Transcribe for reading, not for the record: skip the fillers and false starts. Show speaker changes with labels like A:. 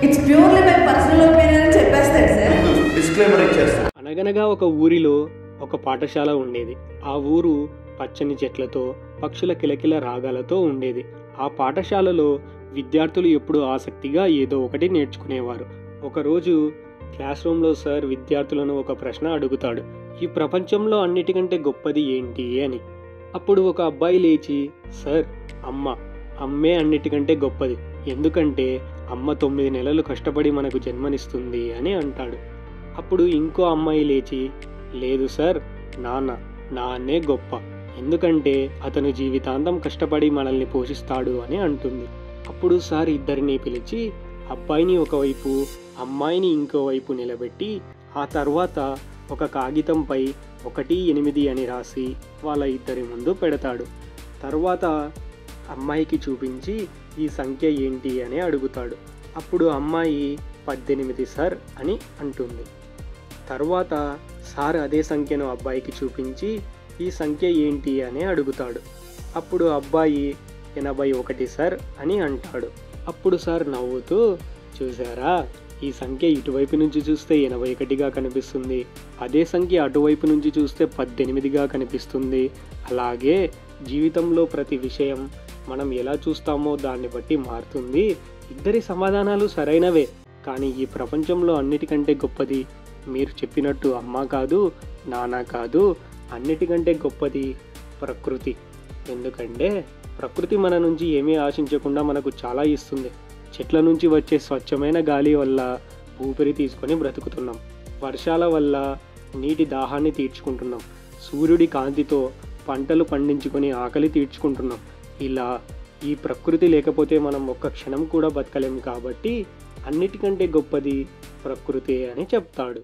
A: It's purely my personal opinion అని చెప్పేస్తాడు sir.
B: Disclaimer ఇచ్చేస్తాను.
C: అనగనగా ఒక ఊరిలో ఒక పాఠశాల ఉండేది. ఆ ఊరు పచ్చని చెట్లతో, పక్షుల కిలకిల రాగాలతో ఉండేది. ఆ పాఠశాలలో విద్యార్థులు ఎప్పుడూ ఆసక్తిగా ఏదో ఒకటి నేర్చుకునేవారు. ఒకరోజు క్లాస్ రూమ్లో సార్ విద్యార్థులను ఒక ప్రశ్న అడుగుతాడు. ఈ ప్రపంచంలో అన్నిటికంటే గొప్పది ఏంటి అని. అప్పుడు ఒక అబ్బాయి లేచి, సార్, అమ్మే అన్నిటికంటే గొప్పది. ఎందుకంటే అమ్మ 9 నెలలు కష్టపడి మనకు జన్మనిస్తుంది అని అంటాడు. అప్పుడు ఇంకో అమ్మాయి లేచి, లేదు సార్, నాన్నే గొప్ప. ఎందుకంటే అతను జీవితాంతం కష్టపడి మనల్ని పోషిస్తాడు అని అంటుంది. అప్పుడు సార్ ఇద్దరిని పిలిచి అబ్బాయిని ఒకవైపు, అమ్మాయిని ఇంకోవైపు నిలబెట్టి ఆ తర్వాత ఒక కాగితంపై 1, 8 అని రాసి వాళ్ళ ఇద్దరి ముందు పెడతాడు. తర్వాత అమ్మాయికి చూపించి ఈ సంఖ్య ఏంటి అని అడుగుతాడు. అప్పుడు అమ్మాయి 18 సార్ అని అంటుంది. తర్వాత సార్ అదే సంఖ్యను అబ్బాయికి చూపించి ఈ సంఖ్య ఏంటి అని అడుగుతాడు. అప్పుడు అబ్బాయి 81 సార్ అని అంటాడు. అప్పుడు సార్ నవ్వుతూ, చూసారా, ఈ సంఖ్య ఇటువైపు నుంచి చూస్తే 81గా కనిపిస్తుంది, అదే సంఖ్య అటువైపు నుంచి చూస్తే 18గా కనిపిస్తుంది. అలాగే జీవితంలో ప్రతి విషయం మనం ఎలా చూస్తామో దాన్ని బట్టి మారుతుంది. ఇద్దరి సమాధానాలు సరైనవే, కానీ ఈ ప్రపంచంలో అన్నిటికంటే గొప్పది మీరు చెప్పినట్టు అమ్మ కాదు, నాన్న కాదు, అన్నిటికంటే గొప్పది ప్రకృతి. ఎందుకంటే ప్రకృతి మన నుంచి ఏమీ ఆశించకుండా మనకు చాలా ఇస్తుంది. చెట్ల నుంచి వచ్చే స్వచ్ఛమైన గాలి వల్ల ఊపిరి తీసుకొని బ్రతుకుతున్నాం. వర్షాల వల్ల నీటి దాహాన్ని తీర్చుకుంటున్నాం. సూర్యుడి కాంతితో పంటలు పండించుకొని ఆకలి తీర్చుకుంటున్నాం. ఇలా ఈ ప్రకృతి లేకపోతే మనం ఒక్క క్షణం కూడా బతకలేం. కాబట్టి అన్నిటికంటే గొప్పది ప్రకృతి అని చెప్తాడు.